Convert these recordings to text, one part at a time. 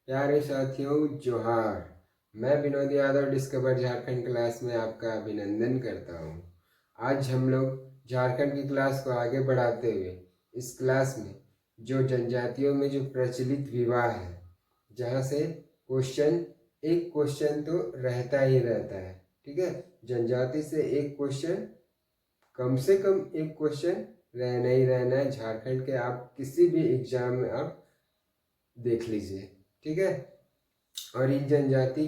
प्यारे साथियों, जोहार। मैं विनोद यादव डिस्कवर झारखंड क्लास में आपका अभिनंदन करता हूँ। आज हम लोग झारखंड की क्लास को आगे बढ़ाते हुए इस क्लास में जो जनजातियों में जो प्रचलित विवाह है, जहाँ से एक क्वेश्चन तो रहता ही रहता है। ठीक है, जनजाति से एक क्वेश्चन, कम से कम एक क्वेश्चन रहना ही रहना है झारखंड के। आप किसी भी एग्जाम में आप देख लीजिए। ठीक है, और ये जनजाति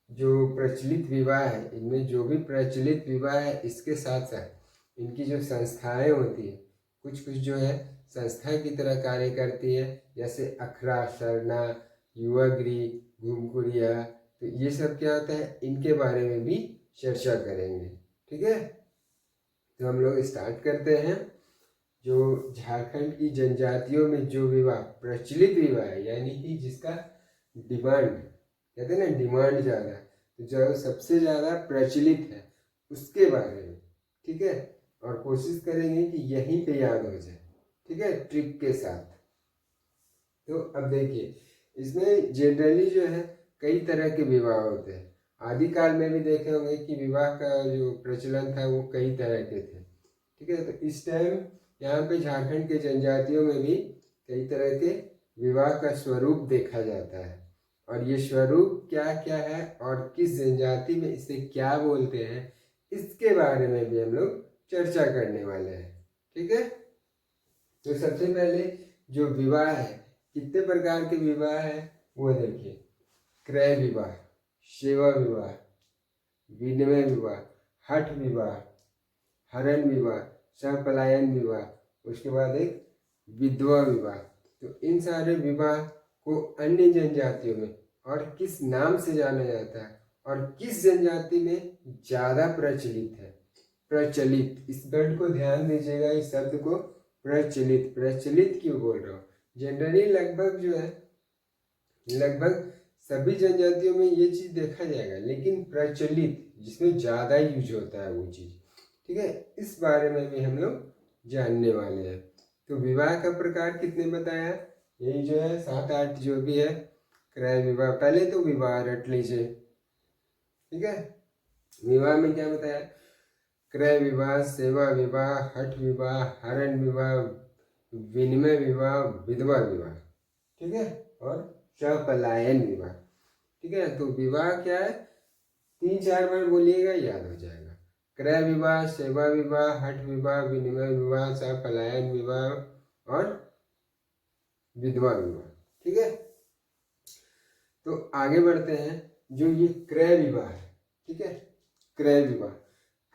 जो प्रचलित विवाह है, इनमें जो भी प्रचलित विवाह है, इसके साथ साथ इनकी जो संस्थाएं होती है, कुछ कुछ जो है संस्था की तरह कार्य करती है, जैसे अखरा, सरना, युवा गृह, घूमकुरिया। तो ये सब क्या होता है, इनके बारे में भी चर्चा करेंगे। ठीक है, तो हम लोग स्टार्ट करते हैं। जो झारखंड की जनजातियों में जो विवाह प्रचलित विवाह है, यानी कि जिसका डिमांड, कहते हैं ना डिमांड ज़्यादा, तो जो सबसे ज़्यादा प्रचलित है उसके बारे में। ठीक है, और कोशिश करेंगे कि यहीं पे याद हो जाए। ठीक है, ट्रिक के साथ। तो अब देखिए, इसमें जनरली जो है कई तरह के विवाह होते हैं। आदिकाल में भी देखे होंगे कि विवाह का जो प्रचलन था वो कई तरह के थे। ठीक है, तो इस टाइम यहाँ पे झारखंड के जनजातियों में भी कई तरह के विवाह का स्वरूप देखा जाता है। और ये स्वरूप क्या क्या है और किस जनजाति में इसे क्या बोलते हैं, इसके बारे में भी हम लोग चर्चा करने वाले हैं। ठीक है, तो सबसे पहले जो विवाह है, कितने प्रकार के विवाह है वो देखिए। क्रय विवाह, सेवा विवाह, विनिमय विवाह, हठ विवाह, हरण विवाह, सहपलायन विवाह, उसके बाद एक विधवा विवाह। तो इन सारे विवाह को अन्य जनजातियों में और किस नाम से जाना जाता है और किस जनजाति में ज़्यादा प्रचलित है। प्रचलित, इस वर्ड को ध्यान दीजिएगा, इस शब्द को प्रचलित, प्रचलित क्यों बोल रहा हूँ। जनरली लगभग जो है, लगभग सभी जनजातियों में ये चीज़ देखा जाएगा, लेकिन प्रचलित जिसमें ज़्यादा यूज होता है वो चीज़। ठीक है, इस बारे में भी हम लोग जानने वाले हैं। तो विवाह का प्रकार कितने बताया, यही जो है 7-8 जो भी है। क्रय विवाह, पहले तो विवाह रट लीजिए। ठीक है, विवाह में क्या बताया, क्रय विवाह, सेवा विवाह, हठ विवाह, हरण विवाह, विनिमय विवाह, विधवा विवाह। ठीक है, और सपलायन विवाह। ठीक है, तो विवाह क्या है, 3-4 बार बोलिएगा, याद हो जाएगा। क्रय विवाह, सेवा विवाह, हठ विवाह, विनिमय विवाह, सपलायन विवाह और विधवा विवाह। ठीक है, तो आगे बढ़ते हैं। जो ये क्रय विवाह है, ठीक है, क्रय विवाह,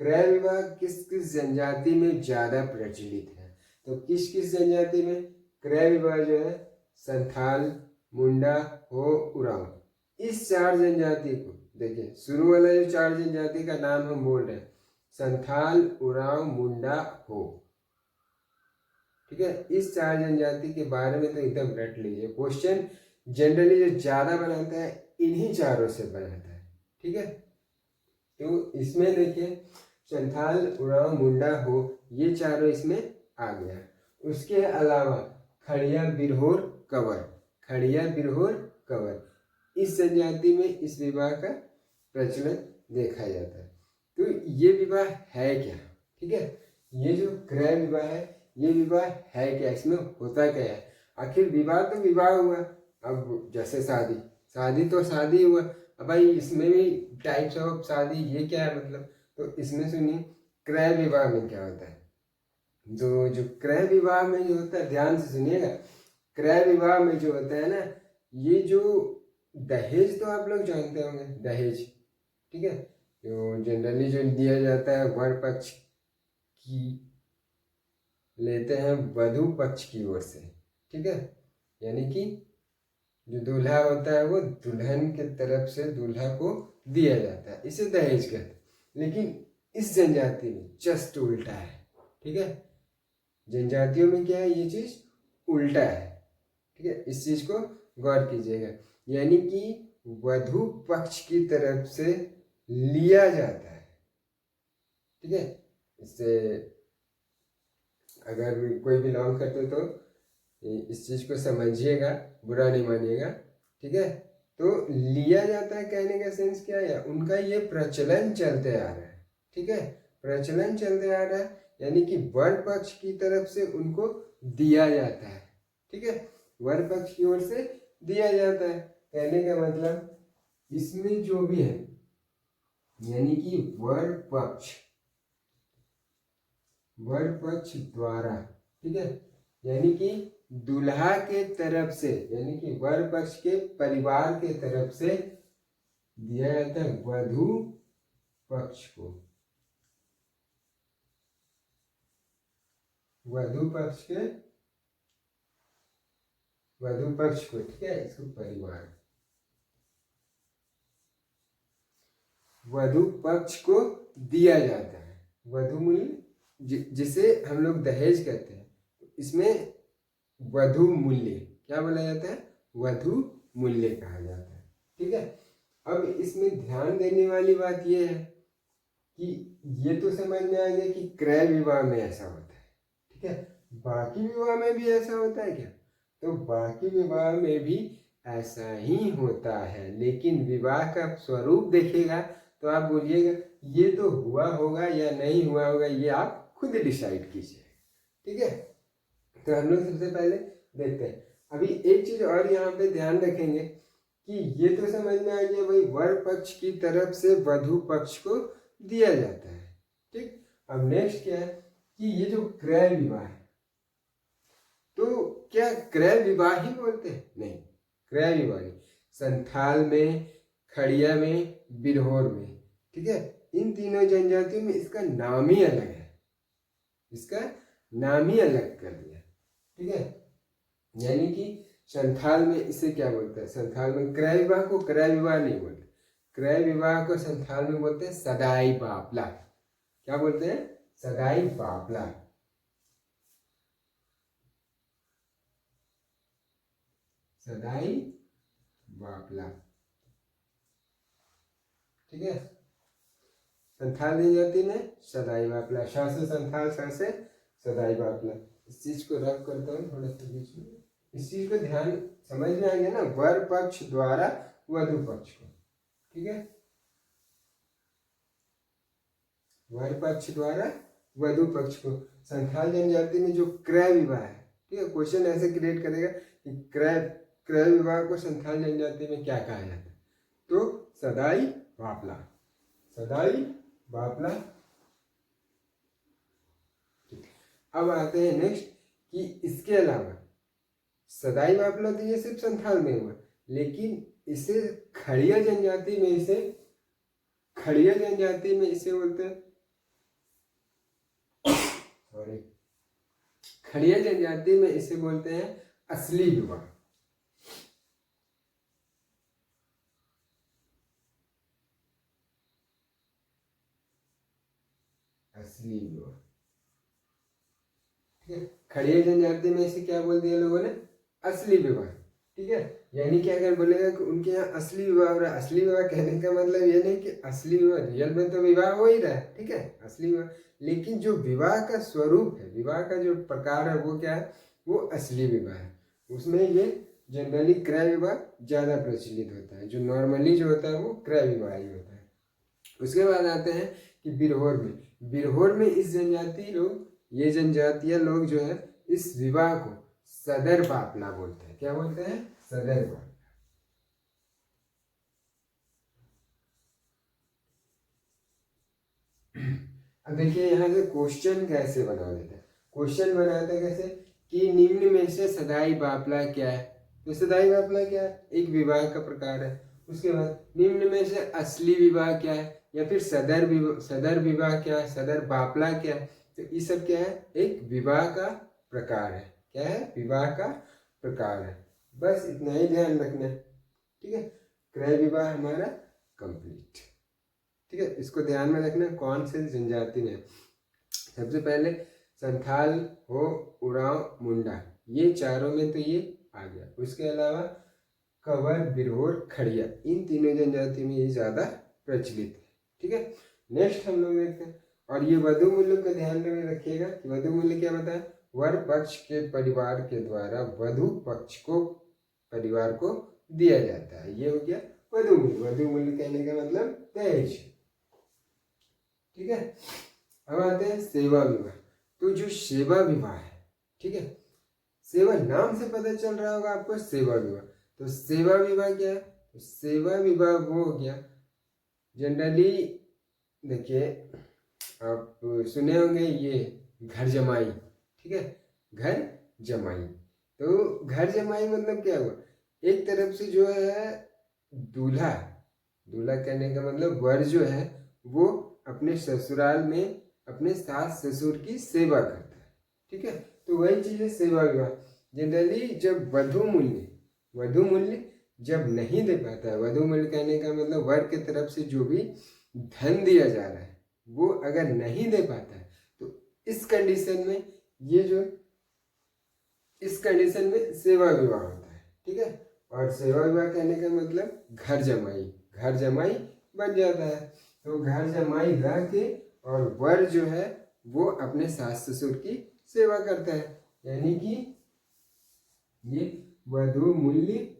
क्रय विवाह किस किस जनजाति में ज्यादा प्रचलित है, तो किस किस जनजाति में क्रय विवाह जो है, संथाल, मुंडा, हो, उरांव, इस 4 जनजाति को देखिए। शुरू वाला जो 4 जनजाति का नाम हम बोल रहे हैं, संथाल, उरांव, मुंडा, हो। ठीक है, इस 4 जनजाति के बारे में तो एकदम रट लीजिए। क्वेश्चन जनरली जो ज्यादा बनाता है इन्हीं चारों से बनाता है। ठीक है, तो इसमें देखिए संथाल, उरांव, मुंडा, हो, ये चारों इसमें आ गया। उसके अलावा खड़िया, बिरहोर, कंवर, खड़िया, बिरहोर, कंवर, इस जनजाति में इस विवाह का प्रचलन देखा जाता है। तो ये विवाह है क्या, ठीक है, ये जो क्रय विवाह है, ये विवाह है क्या, इसमें होता क्या है। आखिर विवाह तो विवाह हुआ, अब जैसे शादी, शादी तो शादी हुआ। अब भाई इसमें भी टाइप्स ऑफ शादी, ये क्या है मतलब, तो इसमें सुनिए क्रय विवाह में क्या होता है। जो क्रय विवाह में जो होता है, ध्यान से सुनिएगा, क्रय विवाह में जो होता है ना, ये जो दहेज, तो आप लोग जानते होंगे दहेज। ठीक है, तो जनरली जो दिया जाता है वर पक्ष की लेते हैं वधु पक्ष की ओर से। ठीक है, यानी कि जो दूल्हा होता है वो दुल्हन के तरफ से दूल्हा को दिया जाता है, इसे दहेज कहते हैं। लेकिन इस जनजाति में जस्ट उल्टा है। ठीक है, जनजातियों में क्या है, ये चीज उल्टा है। ठीक है, इस चीज को गौर कीजिएगा, यानी कि वधु पक्ष की तरफ से लिया जाता है। ठीक है, इससे अगर कोई बिलोंग करते हो तो इस चीज को समझिएगा, बुरा नहीं मानिएगा। ठीक है, तो लिया जाता है कहने का सेंस क्या है, उनका ये प्रचलन चलते आ रहा है, ठीक है, प्रचलन चलते आ रहा है, यानी कि वर पक्ष की तरफ से उनको दिया जाता है, ठीक है, वर पक्ष की ओर से दिया जाता है। कहने का मतलब इसमें जो भी है यानी कि वर पक्ष द्वारा, ठीक है, यानी कि दूल्हा के तरफ से, यानी कि वर पक्ष के परिवार के तरफ से दिया जाता है वधु पक्ष को, वधु पक्ष को, ठीक है, इसको परिवार, वधु पक्ष को दिया जाता है वधु मूल्य, जिसे हम लोग दहेज कहते हैं। इसमें वधु मूल्य क्या बोला जाता है, वधु मूल्य कहा जाता है, ठीक है। अब इसमें ध्यान देने वाली बात यह है कि ये तो समझ में आ गया कि क्रय विवाह में ऐसा होता है, ठीक है, बाकी विवाह में भी ऐसा होता है क्या, तो बाकी विवाह में भी ऐसा ही होता है, लेकिन विवाह का स्वरूप देखिएगा तो आप बोलिएगा ये तो हुआ होगा या नहीं हुआ होगा, ये आप खुद डिसाइड कीजिए, ठीक है। तो हम लोग सबसे पहले देखते हैं। अभी एक चीज और यहाँ पे ध्यान रखेंगे कि ये तो समझ में आ गया भाई, वर पक्ष की तरफ से वधु पक्ष को दिया जाता है, ठीक। अब नेक्स्ट क्या है कि ये जो क्रय विवाह है, तो क्या क्रय विवाह ही बोलते हैं, नहीं, क्रय विवाह संथाल में, खड़िया में, बिरहोर में, ठीक है, इन तीनों जनजातियों में इसका नाम ही अलग है, इसका नाम ही अलग कर दिया, ठीक है। यानी कि संथाल में इसे क्या बोलते हैं, संथाल में क्रय विवाह को क्रय विवाह नहीं बोलते, क्रय विवाह को संथाल में बोलते हैं सदाई बापला। क्या बोलते हैं, सदाई बापला, सदाई बापला, ठीक है। संथाल जनजाति में सदाई बापला, श से संथाल, स से सदाई बापला। इस चीज को रख करता हूँ थोड़ा सा बीच में, इस चीज को ध्यान समझ में आ गया ना, वर पक्ष द्वारा वधु पक्ष को, ठीक है, वर पक्ष द्वारा वधु पक्ष को। संथाल जनजाति में जो क्रय विवाह है, ठीक है, क्वेश्चन ऐसे क्रिएट करेगा कि क्रय विवाह को संथाल जनजाति में क्या कहा जाता है, तो सदाई बापला, सदाई बापला। अब आते हैं नेक्स्ट कि इसके अलावा सदाई बापला तो ये सिर्फ संथाल में हुआ, लेकिन इसे खड़िया जनजाति में, इसे खड़िया जनजाति में इसे बोलते हैं, सॉरी, खड़िया जनजाति में इसे बोलते हैं असली विवाह, असली विवाह, ठीक है। खड़िया जनजाति में इसे क्या बोल दिया लोगों ने, असली विवाह, ठीक है। यानी कि अगर बोलेगा कि उनके यहाँ असली विवाह हो रहा है, असली विवाह कहने का मतलब ये नहीं कि असली विवाह, रियल में तो विवाह हो ही रहा है, ठीक है, असली विवाह, लेकिन जो विवाह का स्वरूप है, विवाह का जो प्रकार है वो क्या है, वो असली विवाह है। उसमें ये जनरली क्रय विवाह ज्यादा प्रचलित होता है, जो नॉर्मली जो होता है वो क्रय विवाह ही होता है। उसके बाद आते हैं कि बिरहोर में, बिरहोर में इस जनजाति लोग, ये जनजातीय लोग जो है इस विवाह को सदर बापला बोलते हैं। क्या बोलते हैं, सदर बापला। अब देखिए यहाँ से क्वेश्चन कैसे बना देते हैं, क्वेश्चन बनाते हैं कैसे कि निम्न में से सदाई बापला क्या है, तो सदाई बापला क्या है, एक विवाह का प्रकार है। उसके बाद निम्न में से असली विवाह क्या है, या फिर सदर विवाह क्या है, सदर बापला क्या है, तो ये सब क्या है, एक विवाह का प्रकार है। क्या है, विवाह का प्रकार है। बस इतना ही ध्यान रखना है, ठीक है। क्रय विवाह हमारा कंप्लीट, ठीक है। इसको ध्यान में रखना, कौन से जनजाति में, सबसे पहले संथाल हो, उरांव, मुंडा, ये चारों में तो ये आ गया। उसके अलावा कंवर, बिरहोर, खड़िया, इन तीनों जनजाति में ये ज्यादा प्रचलित है, ठीक है। नेक्स्ट हम लोग देखते हैं, और ये वधु मूल्य का ध्यान में रखिएगा कि वधु मूल्य क्या बताया, वर पक्ष के परिवार के द्वारा वधु पक्ष को, परिवार को दिया जाता है। ये हो गया वधू मूल्य। वधू मूल्य कहने का मतलब दहेज। ठीक है, अब आते हैं सेवा विवाह। तो जो सेवा विवाह है, ठीक है, सेवा नाम से पता चल रहा होगा आपको, सेवा विवाह। तो सेवा विवाह क्या है? तो सेवा विवाह वो हो गया, जनरली देखिए आप सुने होंगे ये घर जमाई, ठीक है, घर जमाई। तो घर जमाई मतलब क्या हुआ, एक तरफ से जो है दूल्हा, दूल्हा कहने का मतलब वर जो है वो अपने ससुराल में अपने सास ससुर की सेवा करता है। ठीक है, तो वही चीज है सेवा विवाह। जनरली जब वधु मूल्य जब नहीं दे पाता है, वधु मूल्य कहने का मतलब वर की तरफ से जो भी धन दिया जा रहा है वो अगर नहीं दे पाता है, तो इस कंडीशन में ये जो इस कंडीशन में सेवा विवाह होता है। ठीक है, और सेवा विवाह कहने का मतलब घर जमाई बन जाता है। तो घर जमाई रह के और वर जो है वो अपने सास ससुर की सेवा करता है, यानी कि ये वधु मूल्य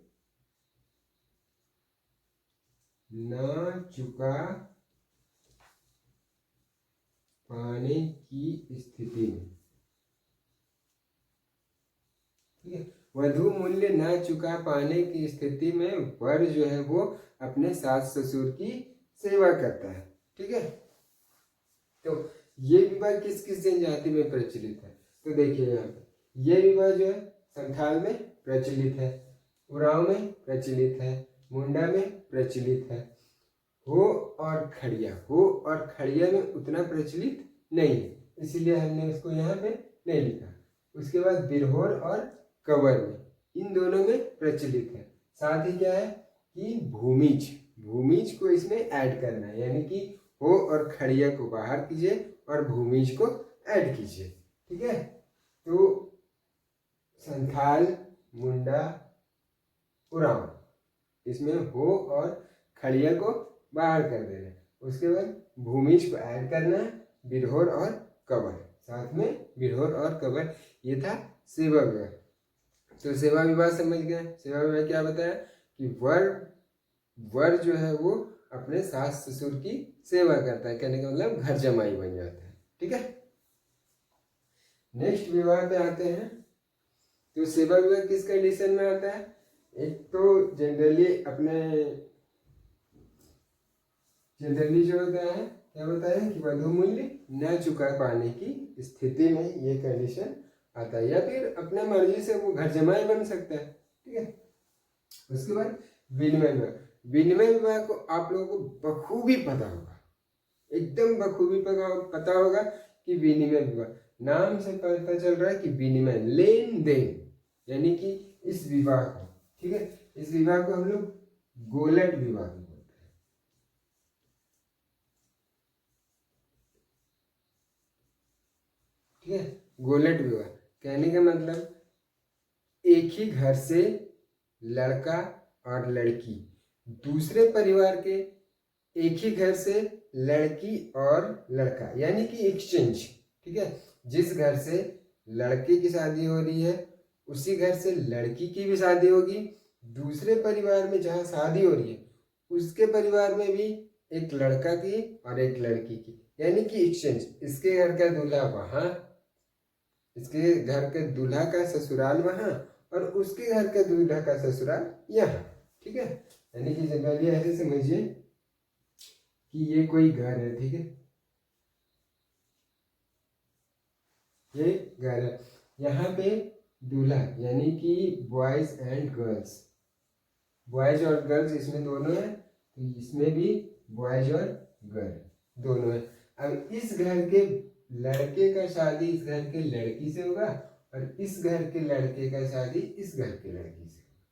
न चुका पाने की स्थिति में, ठीक है, वधु मूल्य न चुका पाने की स्थिति में वर जो है वो अपने सास ससुर की सेवा करता है। ठीक है, तो ये विवाह किस किस जनजाति में प्रचलित है? तो देखिए यहाँ पे ये विवाह जो है संथाल में प्रचलित है, उरांव में प्रचलित है, मुंडा में प्रचलित है। हो और खड़िया में उतना प्रचलित नहीं है, इसलिए हमने उसको यहाँ पे नहीं लिखा। उसके बाद बिरहोर और कवर में, इन दोनों में प्रचलित है। साथ ही क्या है कि भूमिज को इसमें ऐड करना है, यानी कि हो और खड़िया को बाहर कीजिए और भूमिज को ऐड कीजिए। ठीक है, तो संथाल, मुंडा, उरांव इसमें हो और खड़िया को बाहर कर देना है। उसके बाद भूमिज को ऐड करना है, बिरहोर और कवर, साथ में बिरहोर और कवर। ये था सेवा विवाह। तो सेवा विवाह समझ गए। सेवा विवाह क्या बताया कि वर जो है वो अपने सास ससुर की सेवा करता है, कहने का मतलब घर जमाई बन जाता है। ठीक है, नेक्स्ट विवाह पे आते हैं। तो सेवा विवाह किस कंडीशन में आता है? एक तो जनरली जो होता है क्या बताया कि वधु मूल्य न चुका पाने की स्थिति में ये कंडीशन आता है, या फिर अपने मर्जी से वो घर जमाई बन सकता है। ठीक है, उसके बाद विनिमय विवाह। विनिमय विवाह को आप लोगों को बखूबी पता होगा, एकदम बखूबी पता होगा कि विनिमय विवाह नाम से पता चल रहा है कि विनिमय, लेन देन, यानी कि इस विवाह को, ठीक है, इस विवाह को हम लोग गोलट विवाह बोलते हैं। ठीक है, गोलट विवाह कहने का मतलब एक ही घर से लड़का और लड़की दूसरे परिवार के एक ही घर से लड़की और लड़का, यानी कि एक्सचेंज। ठीक है, जिस घर से लड़के की शादी हो रही है उसी घर से लड़की की भी शादी होगी, दूसरे परिवार में जहाँ शादी हो रही है उसके परिवार में भी एक लड़का की और एक लड़की की, यानी कि एक्सचेंज। इसके घर का दूल्हा वहाँ, इसके घर के दूल्हा का ससुराल वहाँ और उसके घर के दूल्हा का ससुराल यहाँ। ठीक है, यानी कि जनरली ऐसे समझिए कि ये कोई घर है। ठीक है, ये घर है, यहाँ पे दूल्हा यानी कि बॉयज एंड गर्ल्स, बॉयज और गर्ल्स इसमें दोनों है, तो इसमें भी बॉयज और गर्ल दोनों है। अब इस घर के लड़के का शादी इस घर के लड़की से होगा और इस घर के लड़के का शादी इस घर के लड़की से होगा,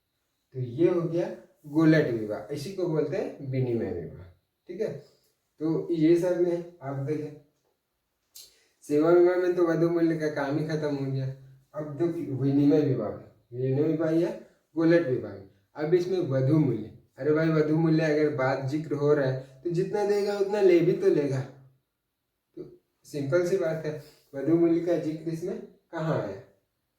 तो ये हो गया गोलट विवाह, इसी को बोलते हैं विनिमय विवाह। ठीक है, तो ये सब में आप देखें सेवा विवाह में तो वधु मूल्य का काम ही खत्म हो गया। अब जो विनिमय विवाह या गोलट विवाह, अब इसमें वधु मूल्य, अरे भाई वधु मूल्य अगर बात जिक्र हो रहा है तो जितना देगा उतना ले भी तो लेगा, तो सिंपल सी बात है, वधु मूल्य का जिक्र इसमें कहाँ आया?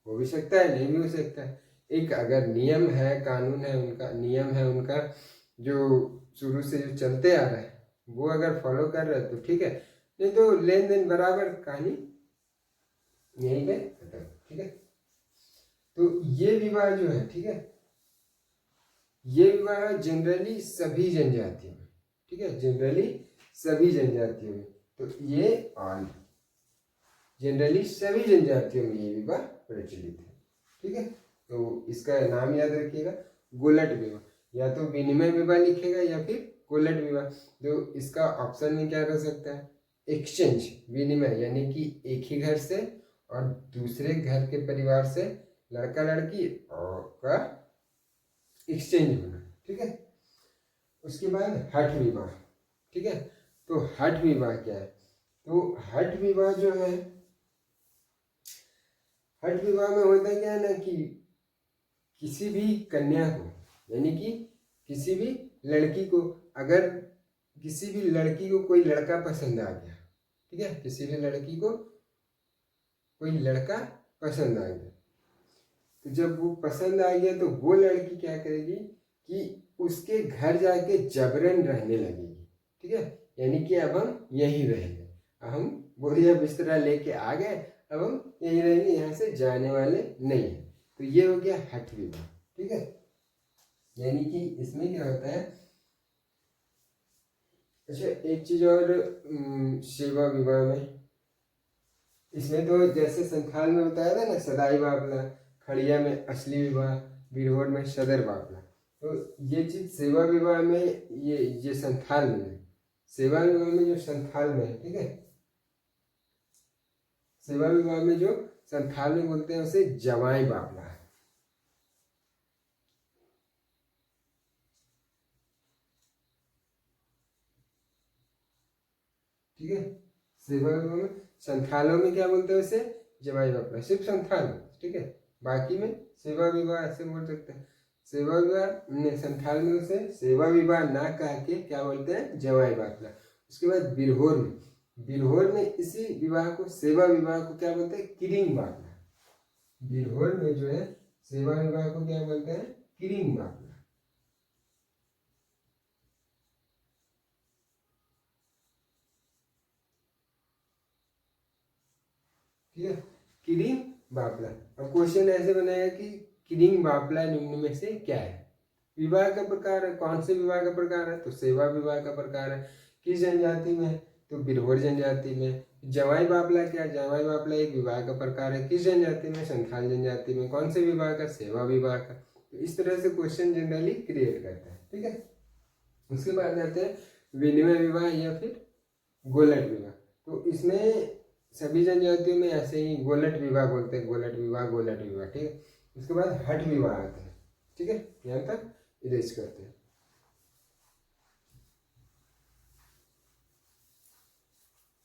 हो भी सकता है, नहीं भी हो सकता है। एक अगर नियम है, कानून है उनका, नियम है उनका जो शुरू से जो चलते आ रहा है, वो अगर फॉलो कर रहे हैं तो ठीक है, नहीं तो लेन देन बराबर, कहानी यहीं पे खत्म। ठीक है, तो ये विवाह जो है, ठीक है, ये विवाह जनरली सभी जनजातियों में, ठीक है, जनरली सभी जनजातियों में, तो ये ऑल जनरली सभी जनजातियों में ये विवाह प्रचलित है। ठीक है, तो इसका नाम याद रखिएगा, गोलट विवाह, या तो विनिमय विवाह लिखेगा या फिर गोलट विवाह। तो इसका ऑप्शन में क्या रह सकता है, एक्सचेंज, विनिमय, यानी कि एक ही घर से और दूसरे घर के परिवार से लड़का लड़की और का एक्सचेंज होना। ठीक है, उसके बाद हठ विवाह। ठीक है, तो हठ विवाह क्या है, तो हठ विवाह जो है, हठ विवाह में होता क्या है ना कि किसी भी कन्या को, यानी कि किसी भी लड़की को, अगर किसी भी लड़की को कोई लड़का पसंद आ गया, ठीक है, किसी भी लड़की को कोई लड़का पसंद आ गया, तो जब वो पसंद आ गया तो वो लड़की क्या करेगी कि उसके घर जाके जबरन रहने लगेगी। ठीक है, यानी कि अब हम यहीं रहेंगे, हम बोरिया बिस्तरा लेके आ गए, अब हम यहीं रहेंगे, यहाँ से जाने वाले नहीं है। तो ये हो गया हठ विवाह। ठीक है, यानी कि इसमें क्या होता है, अच्छा एक चीज और, सेवा विवाह में, इसमें तो जैसे संथाल में बताया था ना, सदाई बापला, खड़िया में असली विवाह, बिरहोर में सदर बापला, तो ये चीज सेवा विवाह में, ये संथाल में है, सेवा विवाह में जो संथाल में है, ठीक है, सेवा विवाह में जो संथाल में बोलते हैं उसे जवाई बापला है। ठीक है, सेवा विवाह में, संथालों में क्या बोलते हैं उसे, जवाई बापला, सिर्फ संथाल में। ठीक है, बाकी में सेवा विवाह ऐसे बोल सकते हैं, सेवा विवाह संथाल में उसे सेवा विवाह ना कह के क्या बोलते हैं, जवाई बापला। उसके बाद बिरहोर में, बिरहोर में इसी विवाह को, सेवा विवाह को क्या बोलते हैं, किरिंग बापला। बिरहोर में जो है सेवा विवाह को क्या बोलते हैं, किरिंग बापला। ठीक है, किरिंग बापला। अब क्वेश्चन ऐसे बनाया कि किरिंग बापला निम्न में से क्या है, विवाह का प्रकार है, कौन से विवाह का प्रकार है, तो सेवा विवाह का प्रकार है। किस जनजाति में है, तो बिरहोर जनजाति में। जवाई बापला क्या, जवाई बापला एक विवाह का प्रकार है, किस जनजाति में, संथाल जनजाति में। कौन से विवाह का, सेवा विवाह का। तो इस तरह से क्वेश्चन जनरली क्रिएट करता है। ठीक है, उसके बाद आते हैं विनिमय विवाह या फिर गोलट विवाह। तो इसमें सभी जनजातियों में ऐसे ही गोलट विवाह बोलते हैं, गोलट विवाह, गोलट विवाह। ठीक है, उसके बाद हठ विवाह आते हैं। ठीक है, यहाँ तक इरेज करते हैं।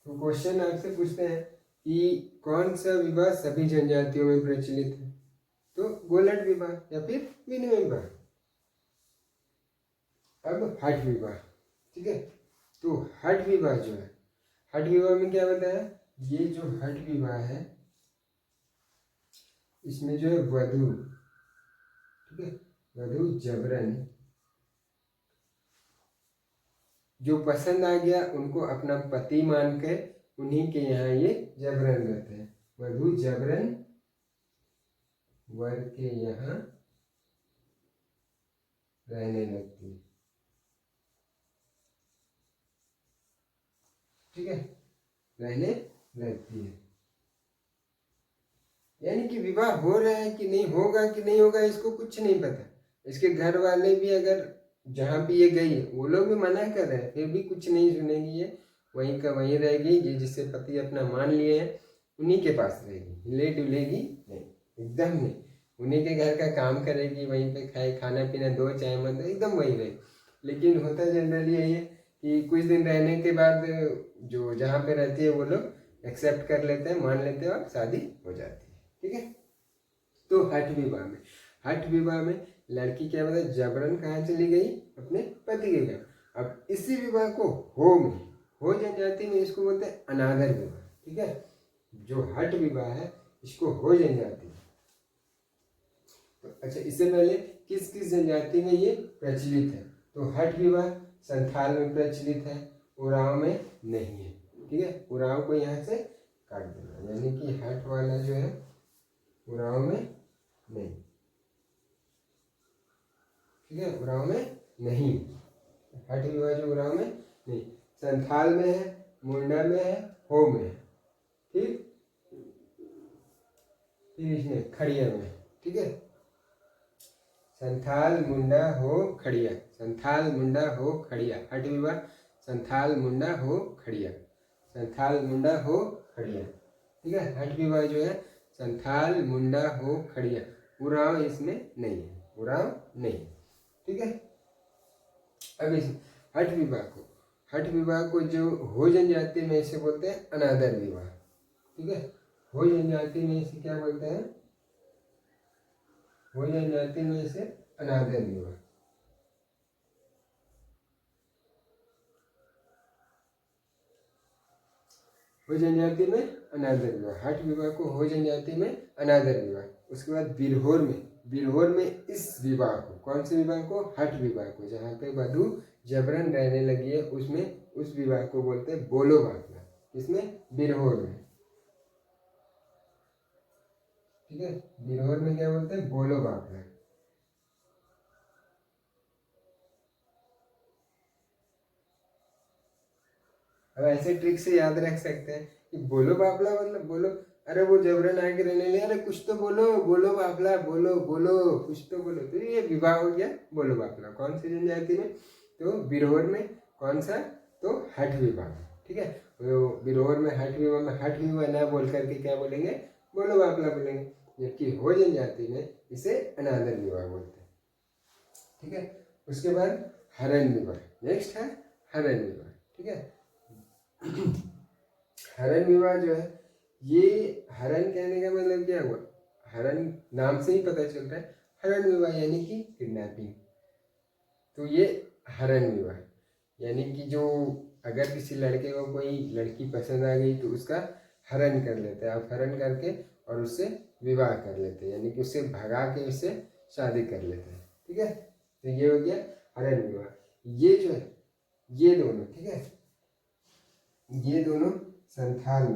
तो क्वेश्चन आपसे पूछते हैं कि कौन सा विवाह सभी जनजातियों में प्रचलित है, तो गोलट विवाह या फिर विनिमय विवाह। अब हठ विवाह। ठीक है, तो हठ विवाह जो है, हठ विवाह में क्या बताया, ये जो हठ विवाह है इसमें जो है वधु, ठीक है, वधु जबरन, जो पसंद आ गया उनको अपना पति मान के उन्हीं के यहाँ ये जबरन रहते हैं। वधु जबरन वर के यहाँ रहने लगती है। ठीक है, रहने लगती है, यानी कि विवाह हो रहा है कि नहीं, होगा कि नहीं होगा इसको कुछ नहीं पता। इसके घर वाले भी अगर जहाँ भी ये गई है वो लोग भी मना कर रहे हैं, फिर भी कुछ नहीं सुनेगी, ये वहीं का वहीं रहेगी। ये जिससे पति अपना मान लिए हैं उन्हीं के पास रहेगी, हिले डुलेगी नहीं, एकदम नहीं। उन्हीं के घर का काम करेगी, वहीं पे खाए, खाना पीना दो, चाय मत दो, एकदम वहीं रहेगी। लेकिन होता जनरली यही है कि कुछ दिन रहने के बाद जो जहाँ पे रहती है वो लोग एक्सेप्ट कर लेते हैं, मान लेते हैं और शादी हो जाती है। ठीक है, तो हठ विवाह में, हठ विवाह में लड़की क्या बताए, जबरन कहाँ चली गई, अपने पति के घर। अब इसी विवाह को हो में, हो जनजाति में इसको बोलते हैं अनादर विवाह। ठीक है, जो हठ विवाह है इसको हो जनजाति, तो अच्छा, इससे पहले किस किस जनजाति में ये प्रचलित है? तो हठ विवाह संथाल में प्रचलित है, उरांव में नहीं है। ठीक है, उरांव को यहाँ से काट देना, यानी कि हठ वाला जो है उरांव में नहीं। ठीक है, उरांव में नहीं, हठ विवाह जो उरांव में नहीं। संथाल में है, मुंडा में है, हो में है। ठीक, फिर इसमें खड़िया में है। ठीक है, संथाल मुंडा हो खड़िया, संथाल मुंडा हो खड़िया, हठ विवाह संथाल मुंडा हो खड़िया, संथाल मुंडा हो खड़िया। ठीक है, हठ विवाह जो है संथाल मुंडा हो खड़िया, उरांव इसमें नहीं है, उरांव नहीं। ठीक है, अब इस हठ विवाह को जो हो जनजाति में इसे बोलते हैं अनादर विवाह। ठीक है, हो जनजाति में इसे क्या बोलते हैं? हो जनजाति में इसे अनादर विवाह। हो जनजाति में अनादर विवाह, हठ विवाह को हो जनजाति में अनादर विवाह। उसके बाद बिरहोर में इस विवाह को, कौन से विवाह को? हठ विवाह को, जहाँ पे वधू जबरन रहने लगी है उसमें उस विवाह को बोलते हैं बोलो बाफला। इसमें बिरहोर में। ठीक है, बिरहोर में क्या बोलते हैं? बोलो बाफला। अब ऐसे ट्रिक से याद रख सकते हैं कि बोलो बाफला मतलब बोलो, अरे वो जबरन आके रहने लगे, अरे कुछ तो बोलो, बोलो बाफला, बोलो बोलो कुछ तो बोलो, तो ये विवाह हो गया बोलो बाफला। कौन सी जनजाति में? तो बिरहोर में। कौन सा? तो हठ विवाह। ठीक है, तो बिरहोर में हठ विवाह में हठ विवाह ना बोल करके क्या बोलेंगे? बोलो बाफला बोलेंगे। जबकि हो जनजाति में इसे अनादर विवाह बोलते हैं। ठीक है, उसके बाद हरण विवाह, नेक्स्ट है हरण विवाह। ठीक है, हरण विवाह जो है, ये हरण कहने का मतलब क्या हुआ? हरण नाम से ही पता चल रहा है, हरण विवाह यानी कि किडनैपिंग। तो ये हरण विवाह यानी कि जो अगर किसी लड़के को कोई लड़की पसंद आ गई तो उसका हरण कर लेते हैं, अपहरण करके और उससे विवाह कर लेते हैं, यानी कि उससे भगा के उससे शादी कर लेते हैं। ठीक है, तो ये हो गया हरण विवाह। ये जो है ये दोनों, ठीक है, ये दोनों संथाल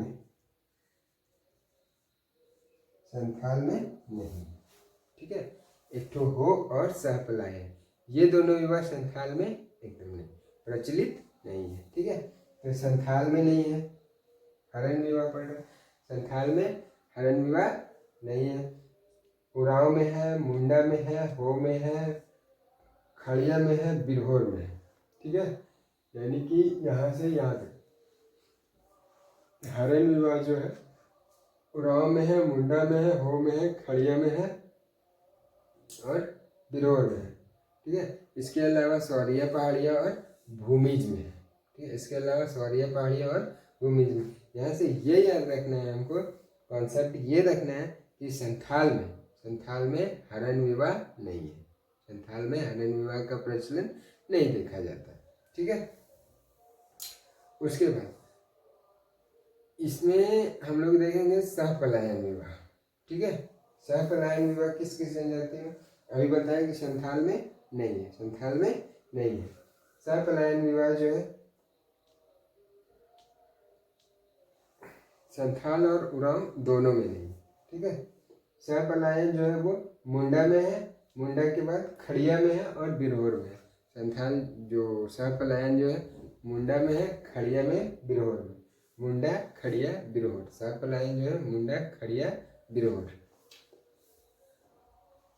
में नहीं। ठीक है, एक तो हो और सहपलायन, ये दोनों विवाह संथाल में एकदम नहीं, प्रचलित नहीं है। ठीक है, तो संथाल में नहीं है हरण विवाह पढ़ रहे, संथाल में हरण विवाह नहीं है। उरांव में है, मुंडा में है, हो में है, खड़िया में है, बिरहोर में है। ठीक है, यानी कि यहाँ से याद है, हरण विवाह जो है उरांव में है, मुंडा में है, हो में है, खड़िया में है और बिरहोर में है। ठीक है, इसके अलावा सौरिया पहाड़िया और भूमिज में है। ठीक है, इसके अलावा सौरिया पहाड़िया और भूमिज में। यहाँ से ये याद रखना है हमको, कॉन्सेप्ट ये रखना है कि संथाल में हरण विवाह नहीं है, संथाल में हरण विवाह का प्रचलन नहीं देखा जाता। ठीक है, उसके बाद इसमें हम लोग देखेंगे सहपलायन विवाह। ठीक है, सहपलायन विवाह किस किस जनजाति में? अभी बताया कि संथाल में नहीं है, संथाल में नहीं है। सहपलायन विवाह जो है संथाल और उरांव दोनों में नहीं। ठीक है, सहपलायन जो है वो मुंडा में है, मुंडा के बाद खड़िया में है और बिरहोर में है। संथाल जो सहपलायन जो है मुंडा में है, खड़िया में, बिरहोर में। मुंडा, खड़िया, बिरहोर, सहपलायन जो है मुंडा, खड़िया, बिरहोर।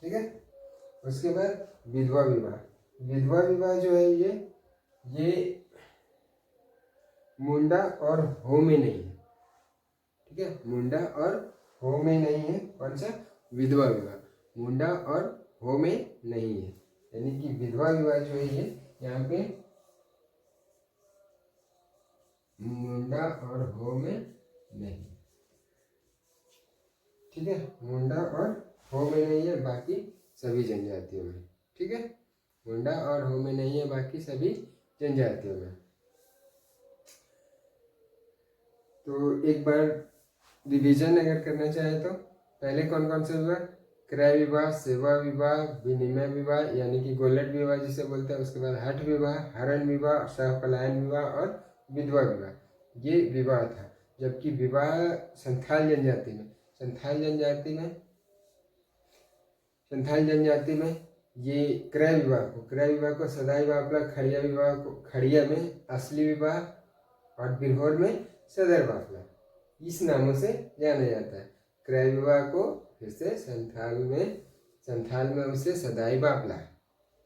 ठीक है, उसके बाद विधवा विवाह। विधवा विवाह जो है ये मुंडा और हो में नहीं है। ठीक है, मुंडा और हो में नहीं है। कौन सा? विधवा विवाह, मुंडा और हो में नहीं है, यानी कि विधवा विवाह जो है ये यहाँ पे मुंडा और हो में नहीं। ठीक है, मुंडा और हो में नहीं है बाकी सभी जनजातियों में। ठीक है, मुंडा और हो में नहीं है बाकी सभी जनजातियों में। तो एक बार रिवीजन अगर करना चाहे तो पहले कौन कौन से विवाह? क्रय विवाह, सेवा विवाह, विनिमय विवाह यानी कि गोल्लट विवाह जिसे बोलते हैं, उसके बाद हठ विवाह, हरण विवाह, सहपलायन विवाह और विधवा विवाह, ये विवाह था। जबकि विवाह संथाल जनजाति में ये क्रय विवाह को सदाई बापला, खड़िया विवाह को खड़िया में असली विवाह और बिरहोर में सदर बापला, इस नामों से जाना जाता है। क्रय विवाह को फिर से संथाल में उसे सदाई बापला,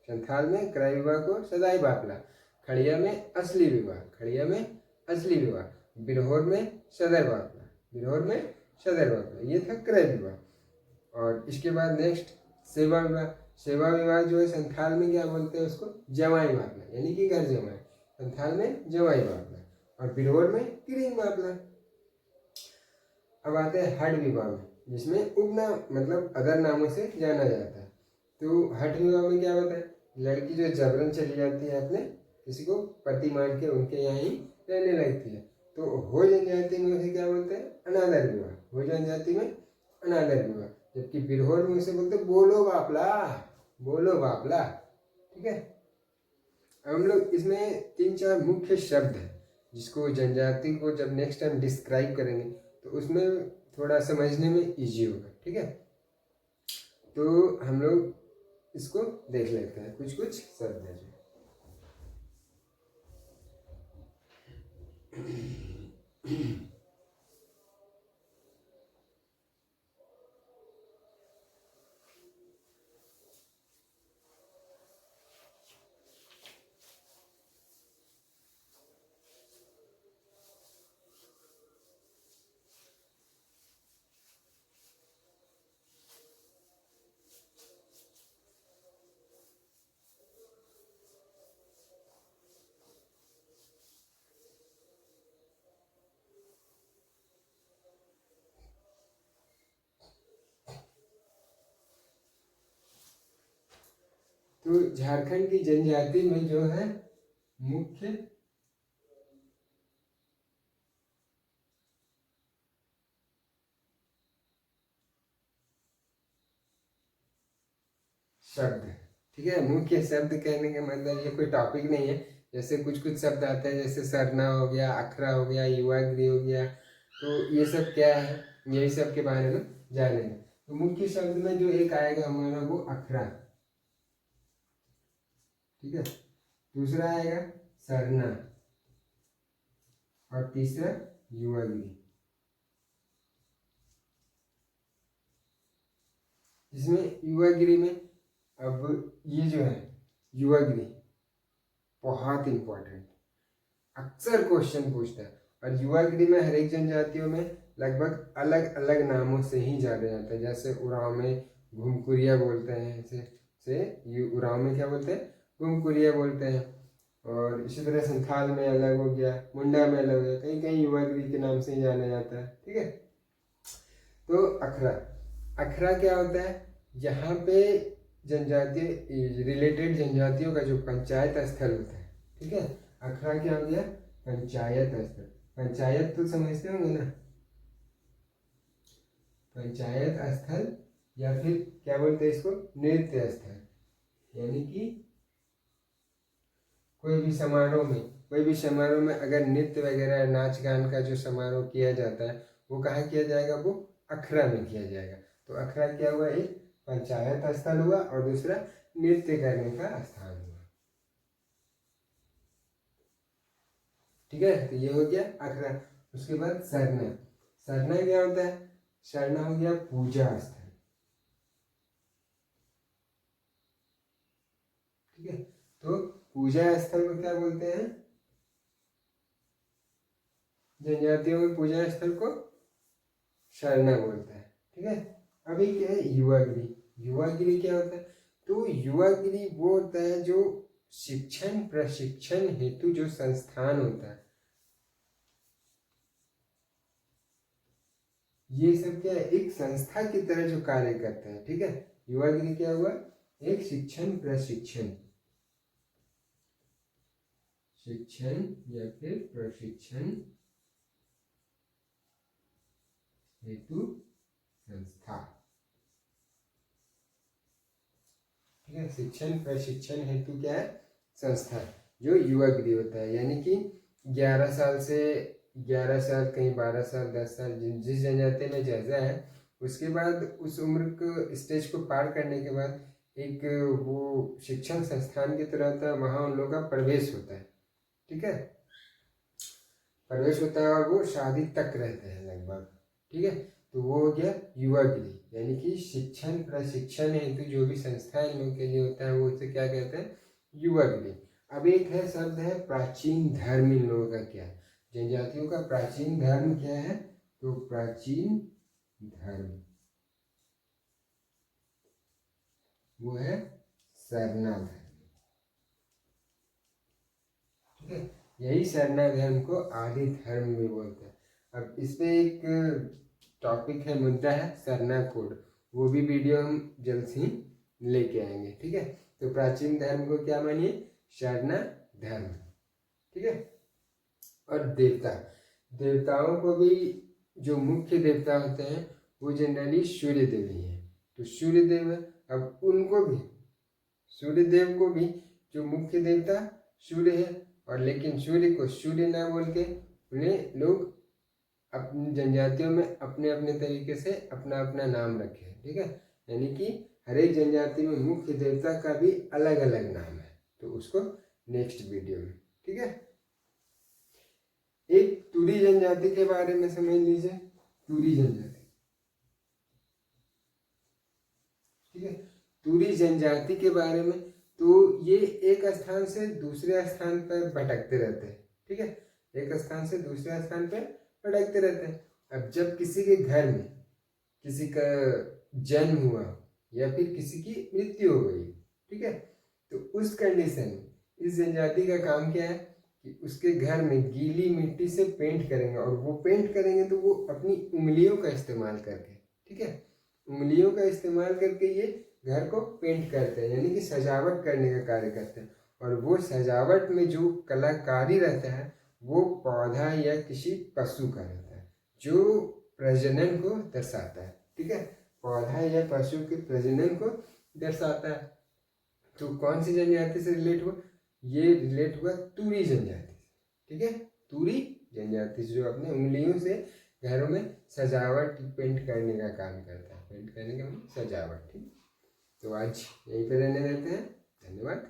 संथाल में क्रय विवाह को सदाई बापला, खड़िया में असली विवाह, बिरहोर में सदर बापला, ये था क्रय विवाह। और इसके बाद नेक्स्ट सेवा विवाह जो है संथाल में क्या बोलते हैं उसको, जवाई बापला यानी कि घर जमाई, संथाल में जवाई बापला, और बिरहोर में तिरिंग बापला। अब आते हैं हठ विवाह में, जिसमें उपनाम मतलब अदर नामों से जाना जाता है। तो हठ विवाह में क्या होता है, लड़की जो जबरन चली जाती है अपने किसी को पति मान के उनके यहाँ ही रहने लगती है, तो हो जनजाति में उसे क्या बोलते हैं, अनादर विवाह। जबकि बिरहोर में उसे बोलते बोलो बापला। ठीक है। अब हम लोग इसमें 3-4 मुख्य शब्द हैं जिसको जनजाति को जब नेक्स्ट टाइम डिस्क्राइब करेंगे तो उसमें थोड़ा समझने में इजी होगा। ठीक है, तो हम लोग इसको देख लेते हैं, कुछ शब्द हैं जो तो झारखंड की जनजाति में जो है मुख्य शब्द, ठीक है, मुख्य शब्द कहने का मतलब ये कोई टॉपिक नहीं है। जैसे कुछ शब्द आते हैं, जैसे सरना हो गया, अखरा हो गया, युवागृह हो गया, तो ये सब क्या है, यही सब के बारे में जानेंगे। तो मुख्य शब्द में जो एक आएगा हमारा वो अखरा, ठीक है, दूसरा आएगा सरना और तीसरा युवागृह। इसमें युवागृह में अब ये जो है युवागृह बहुत इंपॉर्टेंट, अक्सर क्वेश्चन पूछता है। और युवागृह में हर एक जनजातियों में लगभग अलग अलग नामों से ही जाना जाता है। जैसे उराव में घुमकुरिया बोलते हैं, उराव में क्या बोलते हैं, घुमकुरिया बोलते हैं। और इसी तरह संथाल में अलग हो गया, मुंडा में अलग हो गया, कहीं कहीं युवागृह के नाम से ही जाना जाता है। ठीक है, तो अखरा क्या होता है, यहाँ पे जनजातीय रिलेटेड जनजातियों का जो पंचायत स्थल होता है, ठीक है, अखरा क्या हो गया, पंचायत स्थल। पंचायत तो समझते होंगे ना, पंचायत स्थल या फिर क्या बोलते हैं इसको, नृत्य स्थल। यानी कि कोई भी समारोह में अगर नृत्य वगैरह नाच गान का जो समारोह किया जाता है वो कहाँ किया जाएगा, वो अखरा में किया जाएगा। तो अखरा क्या हुआ, एक पंचायत स्थल हुआ और दूसरा नृत्य करने का स्थान हुआ। ठीक है, तो ये हो गया अखरा। उसके बाद सरना क्या होता है, सरना हो गया पूजा स्थल। ठीक है, तो पूजा स्थल को क्या बोलते हैं, जनजातियों में पूजा स्थल को सरना बोलता है। ठीक है, अभी क्या है युवागिरी क्या होता है, तो युवागिरी वो होता है जो शिक्षण प्रशिक्षण हेतु जो संस्थान होता है, ये सब क्या है, एक संस्था की तरह जो कार्य करते हैं। ठीक है, युवागिरी क्या हुआ, एक शिक्षण या फिर प्रशिक्षण हेतु संस्था। ठीक है। शिक्षण प्रशिक्षण हेतु क्या है? संस्था, जो युवा गृह होता है, यानी कि 11 साल से 11 साल, कहीं 12 साल, 10 साल, जिस जनजाति में जैसा है, उसके बाद उस उम्र को स्टेज को पार करने के बाद एक वो शिक्षण संस्थान की तरह होता है, वहाँ उन लोगों का प्रवेश होता है। ठीक है, प्रवेश होता है और वो शादी तक रहते हैं लगभग। ठीक है, तो वो हो गया युवा गृह, यानी कि शिक्षण प्रशिक्षण हेतु जो भी संस्था इन लोगों के लिए होता है वो उसे क्या कहते हैं? युवा गृह। अब एक है शब्द है प्राचीन धर्म। इन लोगों का क्या है? जनजातियों का प्राचीन धर्म क्या है? तो प्राचीन धर्म वो है सरना धर्म। ठीक है, यही सरना धर्म को आदि धर्म भी बोलते हैं। अब इस पे एक टॉपिक है, मुद्दा है सरना कोड, वो भी वीडियो हम जल्द ही लेके आएंगे। ठीक है, तो प्राचीन धर्म को क्या मानिए? सरना धर्म। ठीक है, और देवता, देवताओं को भी जो मुख्य देवता होते हैं वो जनरली सूर्य देव ही है। तो सूर्य देव है, अब उनको भी, सूर्य देव को भी जो मुख्य देवता सूर्य है, और लेकिन सूर्य को सूर्य ना बोल के उन्हें लोग अपनी जनजातियों में अपने अपने तरीके से अपना अपना नाम रखे हैं। ठीक है, यानी कि हर एक जनजाति में मुख्य देवता का भी अलग अलग नाम है, तो उसको नेक्स्ट वीडियो में। ठीक है, एक तुरी जनजाति के बारे में समझ लीजिए। तुरी जनजाति, ठीक है, तुरी जनजाति के बारे में, तो ये एक स्थान से दूसरे स्थान पर भटकते रहते हैं। ठीक है, एक स्थान से दूसरे स्थान पर भटकते रहते हैं। अब जब किसी के घर में किसी का जन्म हुआ या फिर किसी की मृत्यु हो गई, ठीक है, तो उस कंडीशन में इस जनजाति का काम क्या है कि उसके घर में गीली मिट्टी से पेंट करेंगे, और वो पेंट करेंगे तो वो अपनी उंगलियों का इस्तेमाल करके, ठीक है, उंगलियों का इस्तेमाल करके ये घर को पेंट करते हैं, यानी कि सजावट करने का कार्य करते हैं। और वो सजावट में जो कलाकारी रहता है वो पौधा या किसी पशु का रहता है, जो प्रजनन को दर्शाता है। ठीक है, पौधा या पशु के प्रजनन को दर्शाता है। तो कौन सी जनजाति से रिलेट हुआ? ये रिलेट हुआ तुरी जनजाति से। ठीक है, तुरी जनजाति जो अपने उंगलियों से घरों में सजावट पेंट करने का काम करता है, पेंट करने का मतलब सजावट। ठीक, तो आज यहीं पे रहने देते हैं। धन्यवाद।